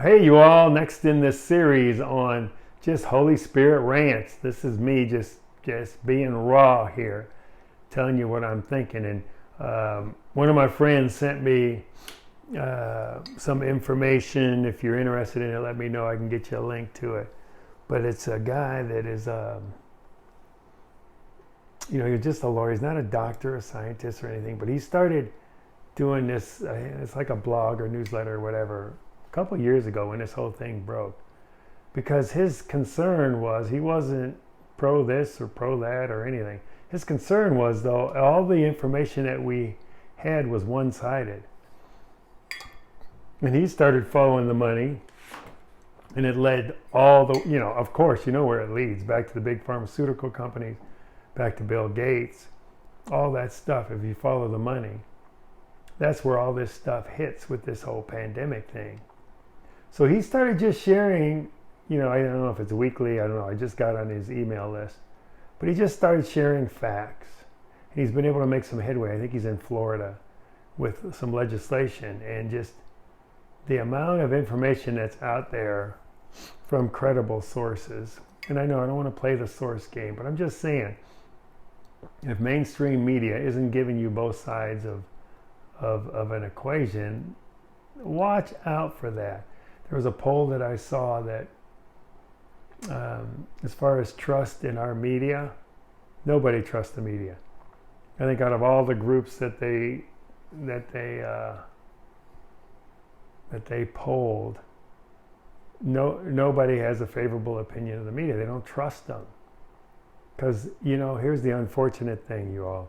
Hey, you all, next in this series on just Holy Spirit rants. This is me just being raw here, telling you what I'm thinking. And one of my friends sent me some information. If you're interested in it, let me know. I can get you a link to it. But it's a guy that is, he's just a lawyer. He's not a doctor, a scientist, or anything. But he started doing this. It's like a blog or newsletter or whatever. A couple of years ago when this whole thing broke, because his concern was he wasn't pro this or pro that or anything. His concern was, though, all the information that we had was one-sided, and he started following the money, and it led all the, of course, you know where it leads, back to the big pharmaceutical companies, back to Bill Gates, all that stuff. If you follow the money, that's where all this stuff hits with this whole pandemic thing. So he started just sharing, I don't know if it's weekly, I don't know, I just got on his email list, but he just started sharing facts. He's been able to make some headway. I think he's in Florida with some legislation, and just the amount of information that's out there from credible sources. And I know I don't want to play the source game, but I'm just saying, if mainstream media isn't giving you both sides of an equation, watch out for that. There was a poll that I saw that as far as trust in our media, nobody trusts the media. I think out of all the groups that they polled, nobody has a favorable opinion of the media. They don't trust them. Because, here's the unfortunate thing, you all.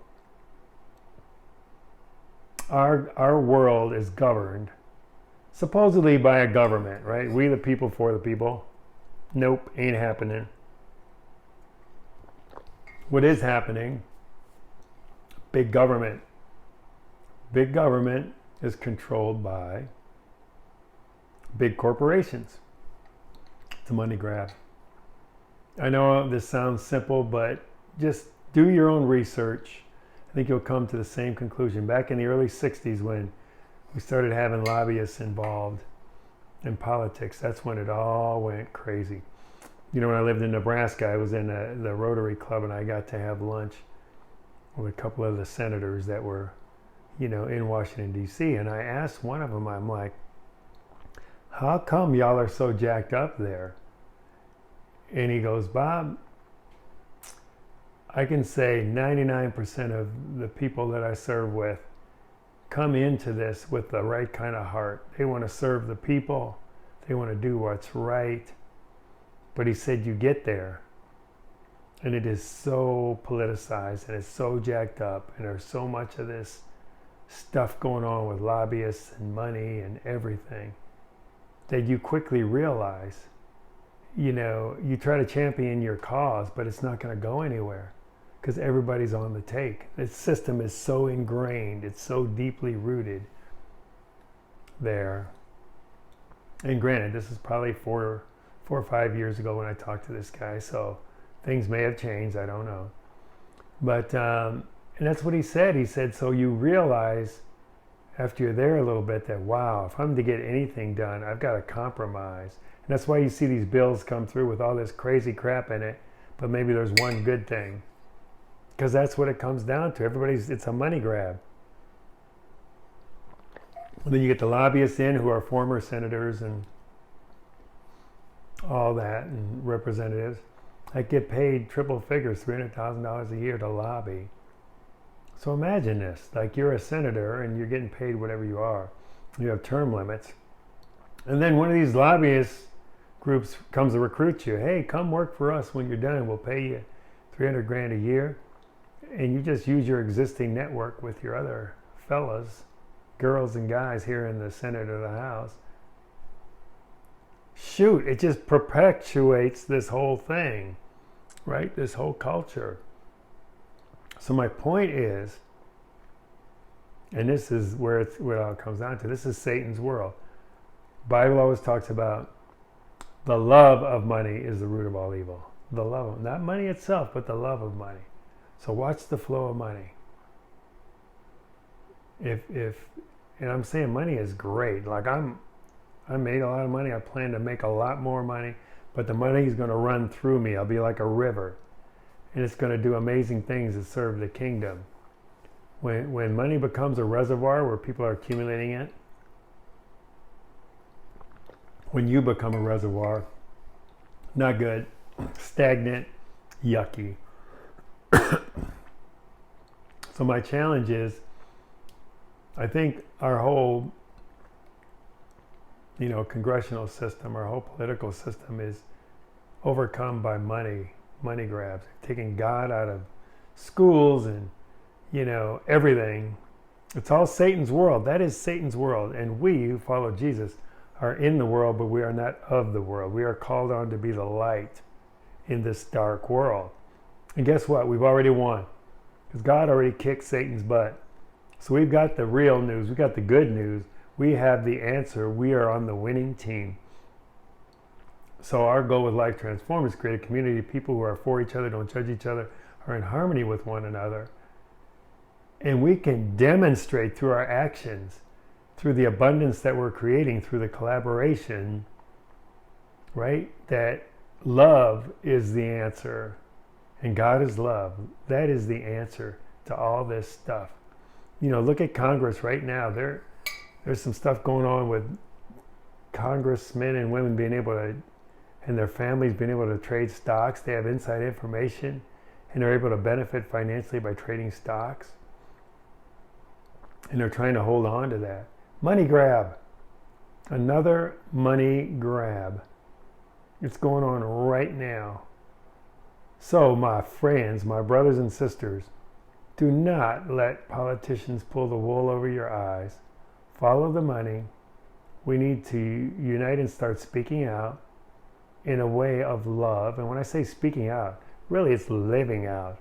Our world is governed supposedly by a government, right? We the people for the people. Nope, ain't happening. What is happening? Big government. Big government is controlled by big corporations. It's a money grab. I know this sounds simple, but just do your own research. I think you'll come to the same conclusion. Back in the early 60s, when we started having lobbyists involved in politics, that's when it all went crazy. When I lived in Nebraska, I was in the Rotary Club, and I got to have lunch with a couple of the senators that were, in Washington, D.C. And I asked one of them, I'm like, how come y'all are so jacked up there? And he goes, Bob, I can say 99% of the people that I serve with come into this with the right kind of heart. They want to serve the people. They want to do what's right. But he said, you get there, and it is so politicized, and it's so jacked up, and there's so much of this stuff going on with lobbyists and money and everything, that you quickly realize, you try to champion your cause, but it's not going to go anywhere because everybody's on the take. The system is so ingrained, it's so deeply rooted there. And granted, this is probably 4 or 5 years ago when I talked to this guy, so things may have changed, I don't know. But, and that's what he said. He said, so you realize after you're there a little bit that, wow, if I'm to get anything done, I've got to compromise. And that's why you see these bills come through with all this crazy crap in it, but maybe there's one good thing. Because that's what it comes down to. It's a money grab. And then you get the lobbyists in who are former senators and all that, and representatives that get paid triple figures, $300,000 a year to lobby. So imagine this, like you're a senator and you're getting paid whatever you are. You have term limits. And then one of these lobbyist groups comes to recruit you. Hey, come work for us when you're done. We'll pay you $300,000 a year. And you just use your existing network with your other fellas, girls and guys here in the Senate or the House. Shoot, it just perpetuates this whole thing, right? This whole culture. So my point is, and this is where it all comes down to, this is Satan's world. Bible always talks about the love of money is the root of all evil. The love of, not money itself, but the love of money. So watch the flow of money. And I'm saying money is great. Like I'm I made a lot of money. I plan to make a lot more money, but the money is going to run through me. I'll be like a river, and it's going to do amazing things to serve the kingdom. When money becomes a reservoir where people are accumulating it, when you become a reservoir, not good, stagnant, yucky. So my challenge is, I think our whole, congressional system, our whole political system is overcome by money grabs, taking God out of schools and, everything. It's all Satan's world. That is Satan's world. And we who follow Jesus are in the world, but we are not of the world. We are called on to be the light in this dark world. And guess what? We've already won, because God already kicked Satan's butt. So we've got the real news. We've got the good news. We have the answer. We are on the winning team. So our goal with Life Transform is create a community of people who are for each other, don't judge each other, are in harmony with one another. And we can demonstrate through our actions, through the abundance that we're creating, through the collaboration, right? That love is the answer. And God is love. That is the answer to all this stuff. Look at Congress right now. There's some stuff going on with congressmen and women being able to, and their families being able to trade stocks. They have inside information, and they're able to benefit financially by trading stocks. And they're trying to hold on to that. Money grab. Another money grab. It's going on right now. So my friends, my brothers and sisters, do not let politicians pull the wool over your eyes. Follow the money. We need to unite and start speaking out in a way of love. And when I say speaking out, really it's living out.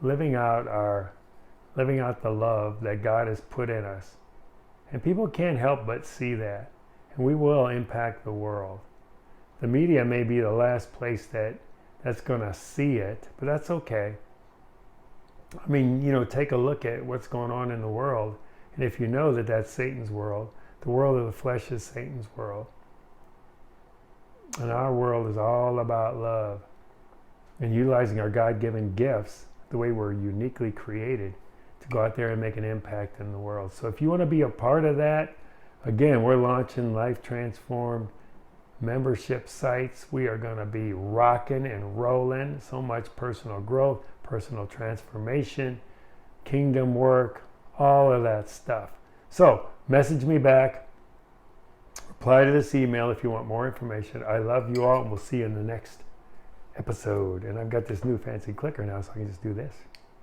Living out the love that God has put in us. And people can't help but see that. And we will impact the world. The media may be the last place that's going to see it, but that's okay. I mean, take a look at what's going on in the world. And if you know that that's Satan's world, the world of the flesh is Satan's world. And our world is all about love and utilizing our God-given gifts the way we're uniquely created to go out there and make an impact in the world. So if you want to be a part of that, again, we're launching Life Transformed membership sites. We are going to be rocking and rolling. So much personal growth, personal transformation, kingdom work, all of that stuff. So message me back. Reply to this email if you want more information. I love you all, and we'll see you in the next episode. And I've got this new fancy clicker now, so I can just do this.